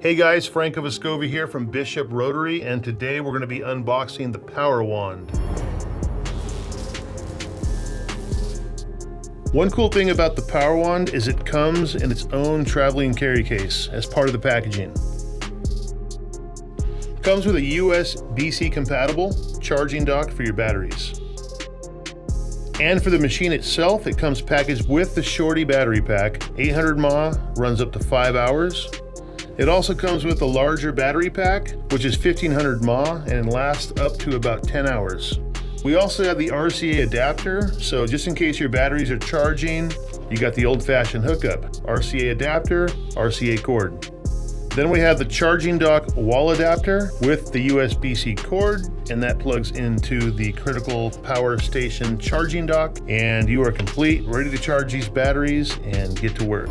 Hey guys, Franco Vescovi here from Bishop Rotary, and today we're going to be unboxing the Power Wand. One cool thing about the Power Wand is it comes in its own traveling carry case as part of the packaging. It comes with a USB-C compatible charging dock for your batteries. And for the machine itself, it comes packaged with the Shorty battery pack. 800 mAh, runs up to 5 hours. It also comes with a larger battery pack, which is 1500 mAh and lasts up to about 10 hours. We also have the RCA adapter, so just in case your batteries are charging, you got the old-fashioned hookup. RCA adapter, RCA cord. Then we have the charging dock wall adapter with the USB-C cord, and that plugs into the critical power station charging dock, and you are complete, ready to charge these batteries and get to work.